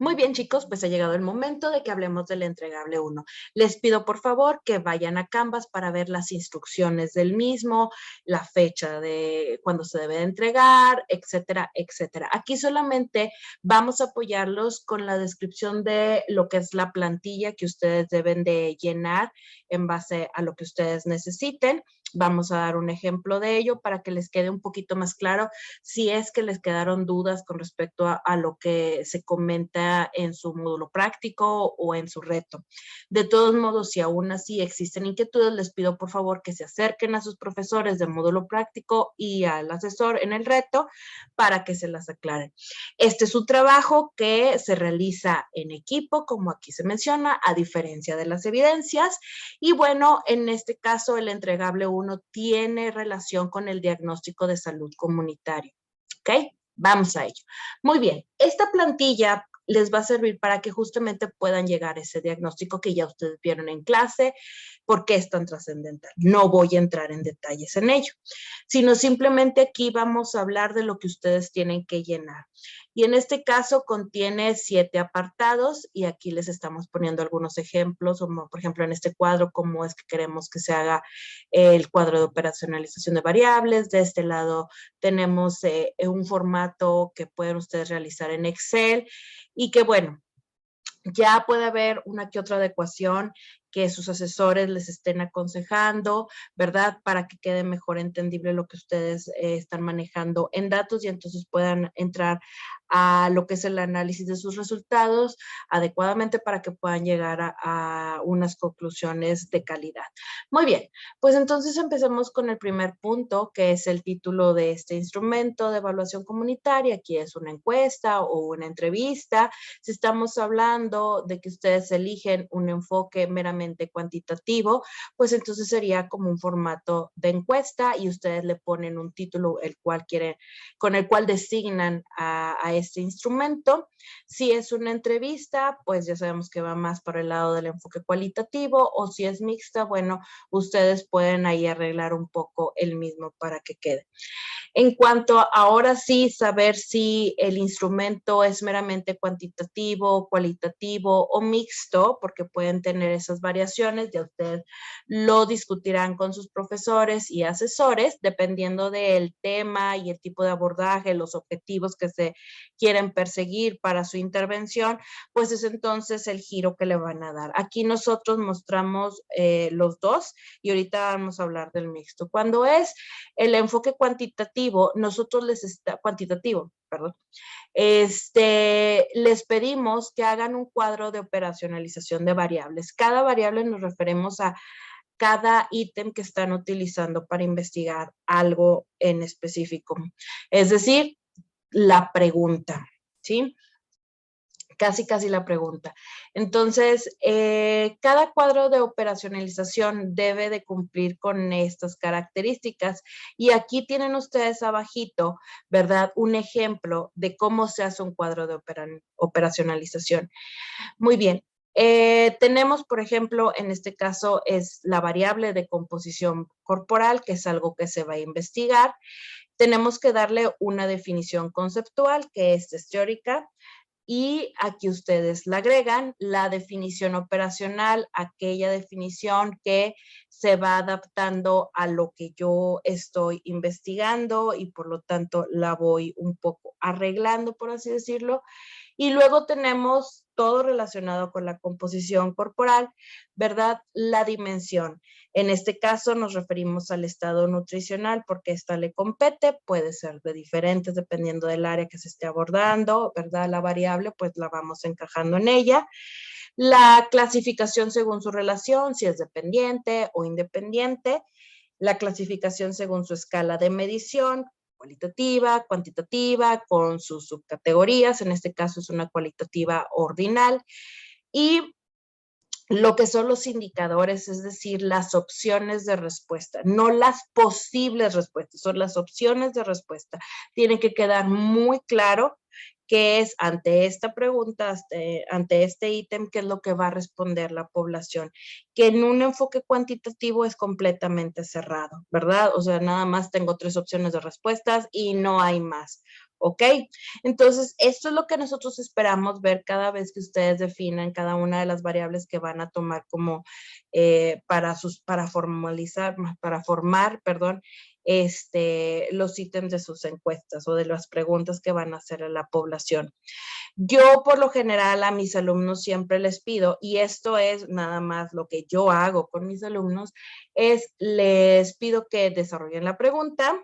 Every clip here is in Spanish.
Muy bien, chicos, pues ha llegado el momento de que hablemos del entregable 1. Les pido por favor que vayan a Canvas para ver las instrucciones del mismo, la fecha de cuándo se debe de entregar, etcétera, etcétera. Aquí solamente vamos a apoyarlos con la descripción de lo que es la plantilla que ustedes deben de llenar en base a lo que ustedes necesiten. Vamos a dar un ejemplo de ello para que les quede un poquito más claro si es que les quedaron dudas con respecto a lo que se comenta en su módulo práctico o en su reto. De todos modos, si aún así existen inquietudes, les pido por favor que se acerquen a sus profesores de módulo práctico y al asesor en el reto para que se las aclaren. Este es un trabajo que se realiza en equipo, como aquí se menciona, a diferencia de las evidencias. Y bueno, en este caso, el entregable 1 tiene relación con el diagnóstico de salud comunitario. ¿Ok? Vamos a ello. Muy bien, esta plantilla les va a servir para que justamente puedan llegar a ese diagnóstico que ya ustedes vieron en clase, por qué es tan trascendental. No voy a entrar en detalles en ello, sino simplemente aquí vamos a hablar de lo que ustedes tienen que llenar. Y en este caso contiene 7 apartados y aquí les estamos poniendo algunos ejemplos, como por ejemplo en este cuadro, cómo es que queremos que se haga el cuadro de operacionalización de variables. De este lado tenemos un formato que pueden ustedes realizar en Excel y que bueno, ya puede haber una que otra adecuación que sus asesores les estén aconsejando, ¿verdad? Para que quede mejor entendible lo que ustedes están manejando en datos y entonces puedan entrar a lo que es el análisis de sus resultados adecuadamente para que puedan llegar a unas conclusiones de calidad. Muy bien, pues entonces empecemos con el primer punto, que es el título de este instrumento de evaluación comunitaria. Aquí es una encuesta o una entrevista. Si estamos hablando de que ustedes eligen un enfoque meramente cuantitativo, pues entonces sería como un formato de encuesta y ustedes le ponen un título el cual quieren, con el cual designan a este instrumento. Si es una entrevista, pues ya sabemos que va más para el lado del enfoque cualitativo, o si es mixta, bueno, ustedes pueden ahí arreglar un poco el mismo para que quede. En cuanto a ahora sí saber si el instrumento es meramente cuantitativo, cualitativo o mixto, porque pueden tener esas variaciones, ya ustedes lo discutirán con sus profesores y asesores, dependiendo del tema y el tipo de abordaje, los objetivos que se quieren perseguir para su intervención, pues es entonces el giro que le van a dar. Aquí nosotros mostramos los dos y ahorita vamos a hablar del mixto. Cuando es el enfoque cuantitativo, nosotros cuantitativo, perdón, les pedimos que hagan un cuadro de operacionalización de variables. Cada variable nos referimos a cada ítem que están utilizando para investigar algo en específico. Es decir, la pregunta, ¿sí? Casi la pregunta. Entonces, cada cuadro de operacionalización debe de cumplir con estas características. Y aquí tienen ustedes abajito, ¿verdad? Un ejemplo de cómo se hace un cuadro de operacionalización. Muy bien. Tenemos, por ejemplo, en este caso es la variable de composición corporal, que es algo que se va a investigar. Tenemos que darle una definición conceptual, que es teórica. Y aquí ustedes le agregan la definición operacional, aquella definición que se va adaptando a lo que yo estoy investigando y por lo tanto la voy un poco arreglando, por así decirlo. Y luego tenemos todo relacionado con la composición corporal, ¿verdad? La dimensión. En este caso nos referimos al estado nutricional porque esta le compete, puede ser de diferentes dependiendo del área que se esté abordando, ¿verdad? La variable pues la vamos encajando en ella. La clasificación según su relación, si es dependiente o independiente. La clasificación según su escala de medición, cualitativa, cuantitativa, con sus subcategorías, en este caso es una cualitativa ordinal, y lo que son los indicadores, es decir, las opciones de respuesta, no las posibles respuestas, son las opciones de respuesta. Tiene que quedar muy claro qué es ante esta pregunta, ante este ítem, qué es lo que va a responder la población, que en un enfoque cuantitativo es completamente cerrado, ¿verdad? O sea, nada más tengo 3 opciones de respuestas y no hay más. ¿ok? Entonces, esto es lo que nosotros esperamos ver cada vez que ustedes definan cada una de las variables que van a tomar como para formar, perdón, los ítems de sus encuestas o de las preguntas que van a hacer a la población. Yo por lo general a mis alumnos siempre les pido, y esto es nada más lo que yo hago con mis alumnos, les pido que desarrollen la pregunta,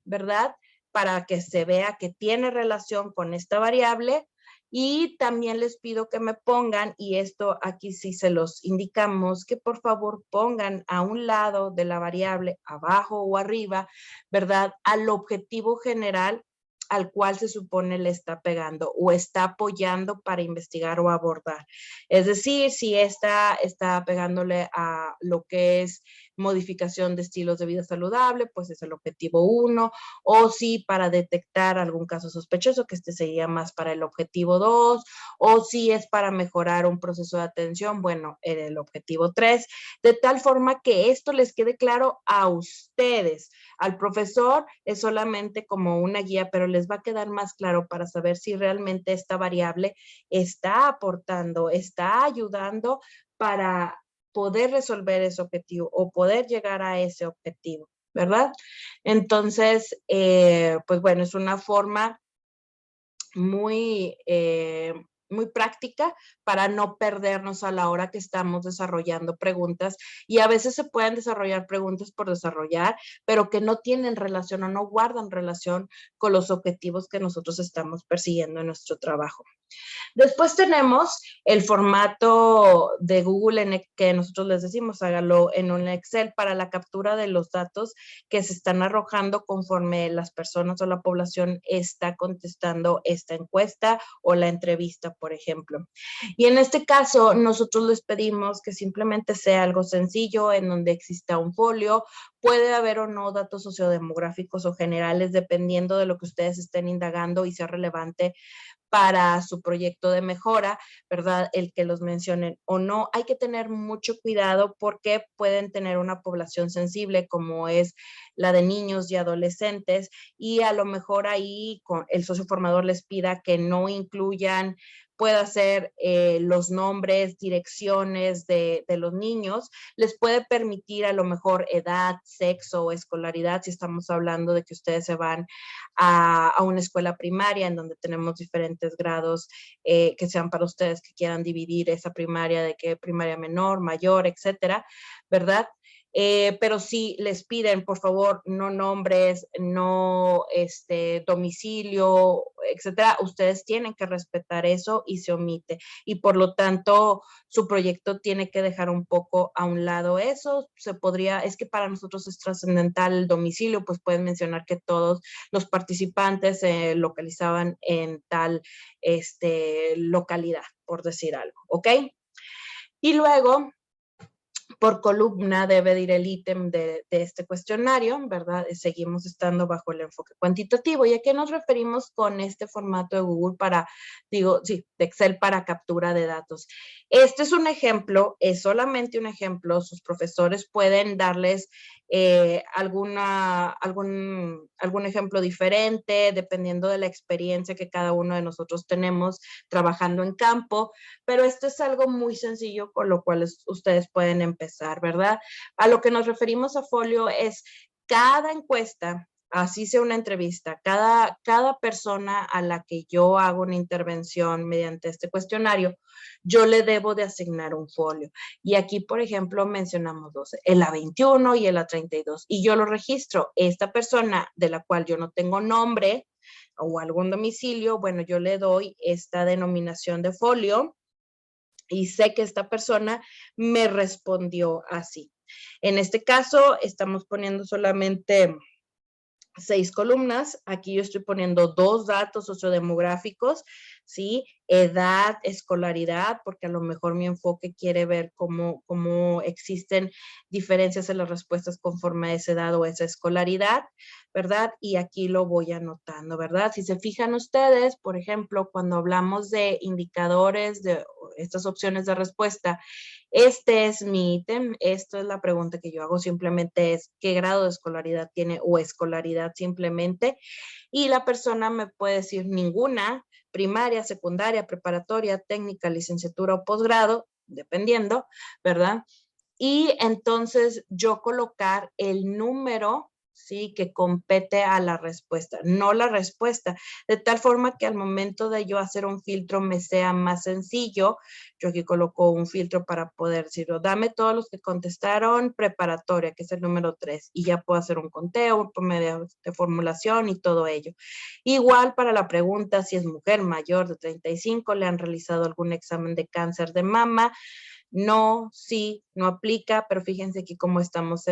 ¿verdad? Para que se vea que tiene relación con esta variable. Y también les pido que me pongan, y esto aquí sí se los indicamos, que por favor pongan a un lado de la variable, abajo o arriba, ¿verdad? Al objetivo general al cual se supone le está pegando o está apoyando para investigar o abordar. Es decir, si está pegándole a lo que es modificación de estilos de vida saludable, pues es el objetivo 1, o si para detectar algún caso sospechoso, que sería más para el objetivo 2, o si es para mejorar un proceso de atención, bueno, en el objetivo 3, de tal forma que esto les quede claro a ustedes. Al profesor es solamente como una guía, pero les va a quedar más claro para saber si realmente esta variable está aportando, está ayudando para poder resolver ese objetivo o poder llegar a ese objetivo, ¿verdad? Entonces, pues bueno, es una forma muy, muy práctica para no perdernos a la hora que estamos desarrollando preguntas, y a veces se pueden desarrollar preguntas por desarrollar, pero que no tienen relación o no guardan relación con los objetivos que nosotros estamos persiguiendo en nuestro trabajo. Después tenemos el formato de Google que nosotros les decimos, hágalo en un Excel para la captura de los datos que se están arrojando conforme las personas o la población está contestando esta encuesta o la entrevista, por ejemplo. Y en este caso, nosotros les pedimos que simplemente sea algo sencillo en donde exista un folio. Puede haber o no datos sociodemográficos o generales, dependiendo de lo que ustedes estén indagando y sea relevante para su proyecto de mejora, ¿verdad? El que los mencionen o no. Hay que tener mucho cuidado porque pueden tener una población sensible como es la de niños y adolescentes, y a lo mejor ahí el socio formador les pida que no incluyan, pueda ser los nombres, direcciones de los niños, les puede permitir a lo mejor edad, sexo o escolaridad, si estamos hablando de que ustedes se van a una escuela primaria en donde tenemos diferentes grados que sean para ustedes que quieran dividir esa primaria, de que primaria menor, mayor, etcétera, ¿verdad? Pero si les piden, por favor, no nombres, no domicilio, etcétera, ustedes tienen que respetar eso y se omite. Y por lo tanto, su proyecto tiene que dejar un poco a un lado eso. Es que para nosotros es trascendental el domicilio, pues pueden mencionar que todos los participantes se localizaban en tal localidad, por decir algo, ¿ok? Y luego, por columna debe de ir el ítem de este cuestionario, ¿verdad? Seguimos estando bajo el enfoque cuantitativo. ¿Y a qué nos referimos con este formato de Google de Excel para captura de datos? Este es un ejemplo, es solamente un ejemplo. Sus profesores pueden darles algún ejemplo diferente, dependiendo de la experiencia que cada uno de nosotros tenemos trabajando en campo, pero esto es algo muy sencillo con lo cual ustedes pueden empezar, ¿verdad? A lo que nos referimos a folio es cada encuesta, así sea una entrevista, cada persona a la que yo hago una intervención mediante este cuestionario, yo le debo de asignar un folio. Y aquí, por ejemplo, mencionamos dos, el A21 y el A32, y yo lo registro. Esta persona de la cual yo no tengo nombre o algún domicilio, bueno, yo le doy esta denominación de folio y sé que esta persona me respondió así. En este caso, estamos poniendo solamente 6 columnas. Aquí yo estoy poniendo 2 datos sociodemográficos, ¿sí? Edad, escolaridad, porque a lo mejor mi enfoque quiere ver cómo existen diferencias en las respuestas conforme a esa edad o esa escolaridad, ¿verdad? Y aquí lo voy anotando, ¿verdad? Si se fijan ustedes, por ejemplo, cuando hablamos de indicadores estas opciones de respuesta. Este es mi ítem, esto es la pregunta que yo hago, simplemente es qué grado de escolaridad tiene o escolaridad simplemente. Y la persona me puede decir ninguna, primaria, secundaria, preparatoria, técnica, licenciatura o posgrado, dependiendo, ¿verdad? Y entonces yo colocar el número, ¿sí? Que compete a la respuesta, no la respuesta, de tal forma que al momento de yo hacer un filtro me sea más sencillo. Yo aquí coloco un filtro para poder decir, dame todos los que contestaron preparatoria, que es el número 3, y ya puedo hacer un conteo por medio de formulación y todo ello. Igual para la pregunta, si es mujer mayor de 35, le han realizado algún examen de cáncer de mama. No, sí, no aplica, pero fíjense aquí cómo estamos.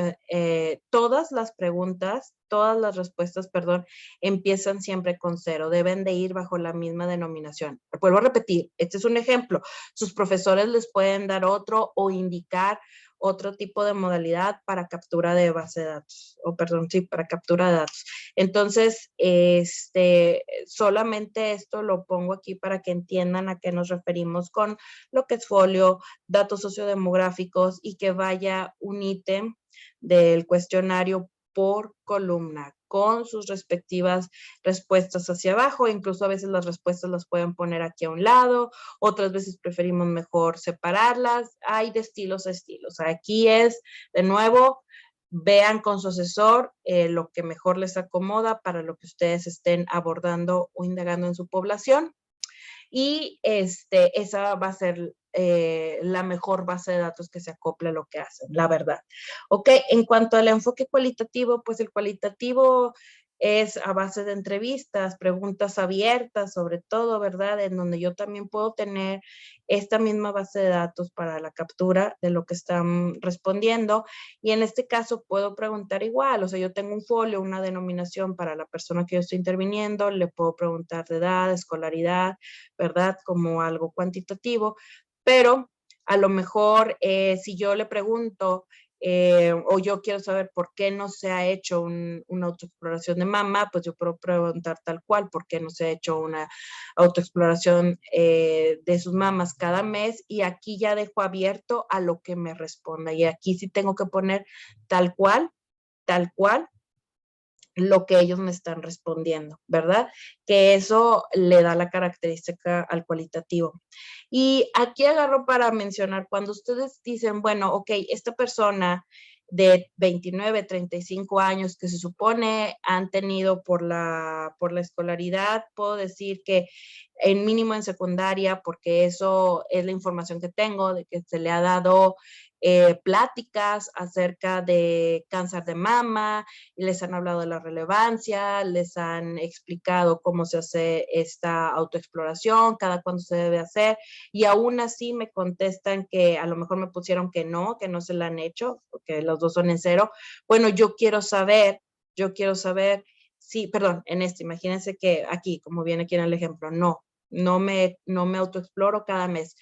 Todas las preguntas, todas las respuestas, perdón, empiezan siempre con 0. Deben de ir bajo la misma denominación. Vuelvo a repetir, este es un ejemplo. Sus profesores les pueden dar otro o indicar otro tipo de modalidad para captura de base de datos, o perdón, sí, para captura de datos. Entonces, solamente esto lo pongo aquí para que entiendan a qué nos referimos con lo que es folio, datos sociodemográficos, y que vaya un ítem del cuestionario por columna con sus respectivas respuestas hacia abajo. Incluso a veces las respuestas las pueden poner aquí a un lado, otras veces preferimos mejor separarlas. Hay de estilos a estilos. Aquí es, de nuevo, vean con su asesor lo que mejor les acomoda para lo que ustedes estén abordando o indagando en su población. Y esa va a ser la mejor base de datos que se acople a lo que hacen, la verdad. Ok, en cuanto al enfoque cualitativo, pues el cualitativo es a base de entrevistas, preguntas abiertas, sobre todo, ¿verdad? En donde yo también puedo tener esta misma base de datos para la captura de lo que están respondiendo. Y en este caso puedo preguntar igual, o sea, yo tengo un folio, una denominación para la persona que yo estoy interviniendo, le puedo preguntar de edad, escolaridad, ¿verdad? Como algo cuantitativo, pero a lo mejor si yo le pregunto o yo quiero saber por qué no se ha hecho una autoexploración de mama, pues yo puedo preguntar tal cual, por qué no se ha hecho una autoexploración de sus mamas cada mes, y aquí ya dejo abierto a lo que me responda, y aquí sí tengo que poner tal cual lo que ellos me están respondiendo, ¿verdad? Que eso le da la característica al cualitativo. Y aquí agarro para mencionar, cuando ustedes dicen, bueno, ok, esta persona de 29, 35 años que se supone han tenido por la escolaridad, puedo decir que en mínimo en secundaria, porque eso es la información que tengo, de que se le ha dado pláticas acerca de cáncer de mama, les han hablado de la relevancia, les han explicado cómo se hace esta autoexploración, cada cuándo se debe hacer, y aún así me contestan que a lo mejor me pusieron que no se la han hecho, porque los dos son en 0. Bueno, yo quiero saber, sí, perdón, imagínense que aquí, como viene aquí en el ejemplo, no me autoexploro cada mes.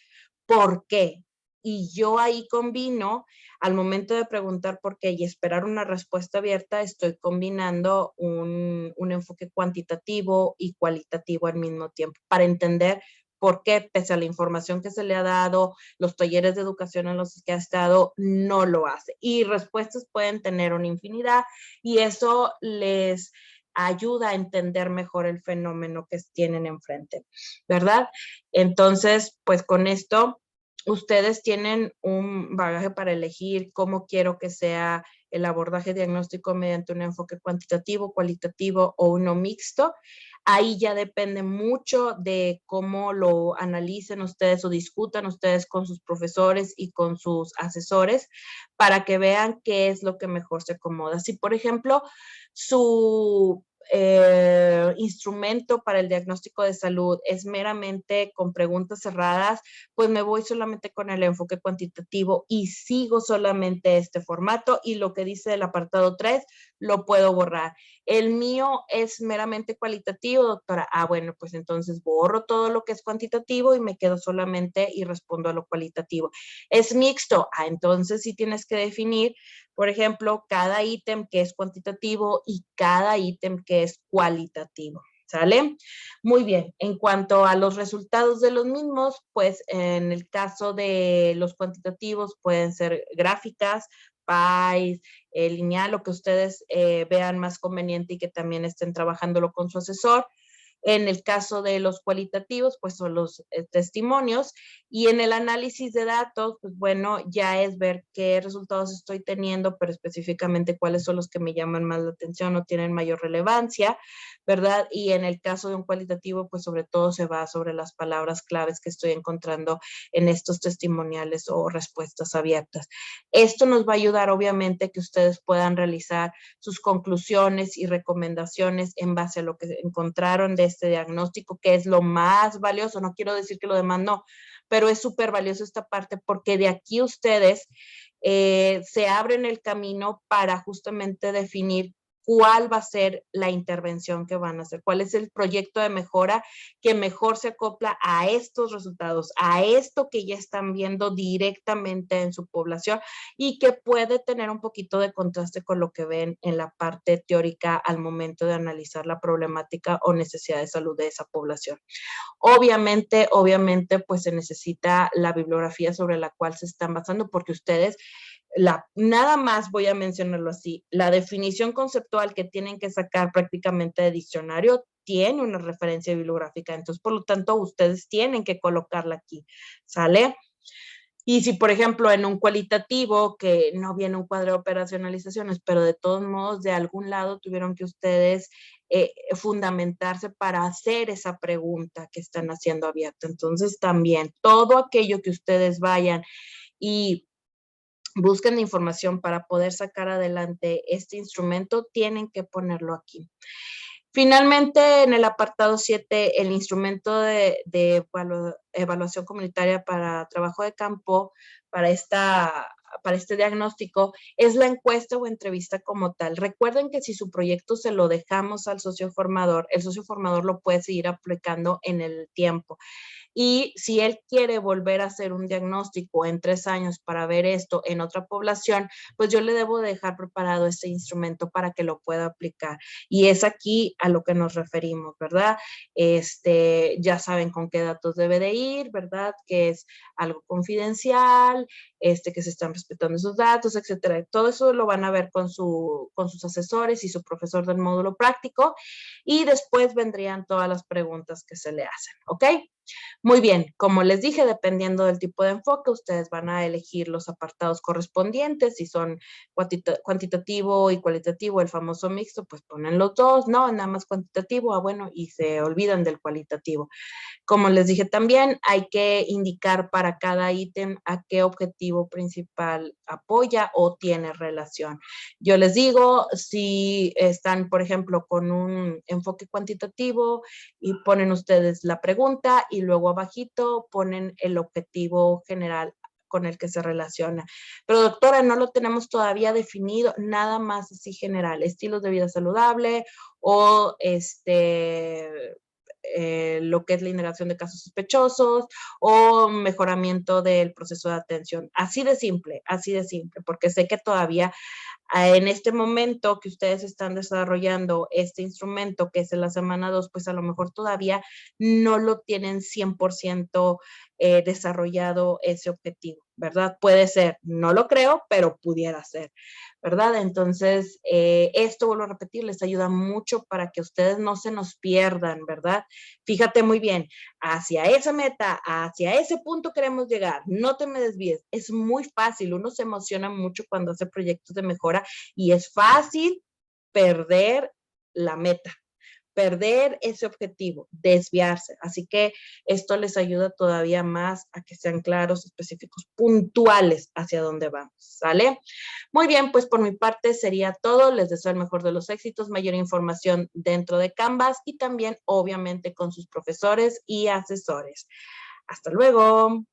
¿Por qué? Y yo ahí combino, al momento de preguntar por qué y esperar una respuesta abierta, estoy combinando un enfoque cuantitativo y cualitativo al mismo tiempo para entender por qué, pese a la información que se le ha dado, los talleres de educación en los que ha estado, no lo hace. Y respuestas pueden tener una infinidad, y eso les ayuda a entender mejor el fenómeno que tienen enfrente, ¿verdad? Entonces, pues con esto ustedes tienen un bagaje para elegir cómo quiero que sea el abordaje diagnóstico mediante un enfoque cuantitativo, cualitativo o uno mixto. Ahí ya depende mucho de cómo lo analicen ustedes o discutan ustedes con sus profesores y con sus asesores para que vean qué es lo que mejor se acomoda. Si, por ejemplo, su instrumento para el diagnóstico de salud es meramente con preguntas cerradas, pues me voy solamente con el enfoque cuantitativo y sigo solamente este formato, y lo que dice el apartado 3 lo puedo borrar. El mío es meramente cualitativo, doctora. Bueno, pues entonces borro todo lo que es cuantitativo y me quedo solamente y respondo a lo cualitativo. Es mixto. Entonces sí tienes que definir, por ejemplo, cada ítem que es cuantitativo y cada ítem que es cualitativo. ¿Sale? Muy bien. En cuanto a los resultados de los mismos, pues en el caso de los cuantitativos pueden ser gráficas, pies, lineal, lo que ustedes vean más conveniente y que también estén trabajándolo con su asesor. En el caso de los cualitativos, pues son los testimonios. Y en el análisis de datos, pues bueno, ya es ver qué resultados estoy teniendo, pero específicamente cuáles son los que me llaman más la atención o tienen mayor relevancia, ¿verdad? Y en el caso de un cualitativo, pues sobre todo se va sobre las palabras claves que estoy encontrando en estos testimoniales o respuestas abiertas. Esto nos va a ayudar, obviamente, que ustedes puedan realizar sus conclusiones y recomendaciones en base a lo que encontraron de este diagnóstico, que es lo más valioso. No quiero decir que lo demás no, pero es súper valioso esta parte porque de aquí ustedes se abren el camino para justamente definir cuál va a ser la intervención que van a hacer, cuál es el proyecto de mejora que mejor se acopla a estos resultados, a esto que ya están viendo directamente en su población y que puede tener un poquito de contraste con lo que ven en la parte teórica al momento de analizar la problemática o necesidad de salud de esa población. Obviamente, pues se necesita la bibliografía sobre la cual se están basando porque ustedes nada más voy a mencionarlo así, la definición conceptual que tienen que sacar prácticamente de diccionario tiene una referencia bibliográfica, entonces por lo tanto ustedes tienen que colocarla aquí, ¿sale? Y si, por ejemplo, en un cualitativo, que no viene un cuadro de operacionalizaciones, pero de todos modos, de algún lado tuvieron que ustedes fundamentarse para hacer esa pregunta que están haciendo abierta. Entonces, también todo aquello que ustedes vayan y busquen información para poder sacar adelante este instrumento, tienen que ponerlo aquí. Finalmente, en el apartado 7, el instrumento de evaluación comunitaria para trabajo de campo, para este diagnóstico, es la encuesta o entrevista como tal. Recuerden que si su proyecto se lo dejamos al socio formador, el socio formador lo puede seguir aplicando en el tiempo. Y si él quiere volver a hacer un diagnóstico en 3 años para ver esto en otra población, pues yo le debo dejar preparado este instrumento para que lo pueda aplicar. Y es aquí a lo que nos referimos, ¿verdad? Ya saben con qué datos debe de ir, ¿verdad? Que es algo confidencial, que se están respetando esos datos, etcétera. Todo eso lo van a ver con sus asesores y su profesor del módulo práctico. Y después vendrían todas las preguntas que se le hacen, ¿ok? Muy bien, como les dije, dependiendo del tipo de enfoque, ustedes van a elegir los apartados correspondientes, si son cuantitativo y cualitativo, el famoso mixto, pues ponen los dos, no, nada más cuantitativo, bueno, y se olvidan del cualitativo. Como les dije también, hay que indicar para cada ítem a qué objetivo principal apoya o tiene relación. Yo les digo, si están, por ejemplo, con un enfoque cuantitativo y ponen ustedes la pregunta y luego abajito ponen el objetivo general con el que se relaciona. Pero doctora, no lo tenemos todavía definido, nada más así general, estilos de vida saludable o lo que es la indagación de casos sospechosos o mejoramiento del proceso de atención. Así de simple, porque sé que todavía en este momento que ustedes están desarrollando este instrumento que es en la semana 2, pues a lo mejor todavía no lo tienen 100% desarrollado ese objetivo, ¿verdad? Puede ser, no lo creo, pero pudiera ser, ¿verdad? Entonces, esto, vuelvo a repetir, les ayuda mucho para que ustedes no se nos pierdan, ¿verdad? Fíjate muy bien, hacia esa meta, hacia ese punto queremos llegar, no te me desvíes, es muy fácil, uno se emociona mucho cuando hace proyectos de mejora y es fácil perder la meta, perder ese objetivo, desviarse. Así que esto les ayuda todavía más a que sean claros, específicos, puntuales hacia dónde vamos, ¿sale? Muy bien, pues por mi parte sería todo. Les deseo el mejor de los éxitos, mayor información dentro de Canvas y también obviamente con sus profesores y asesores. Hasta luego.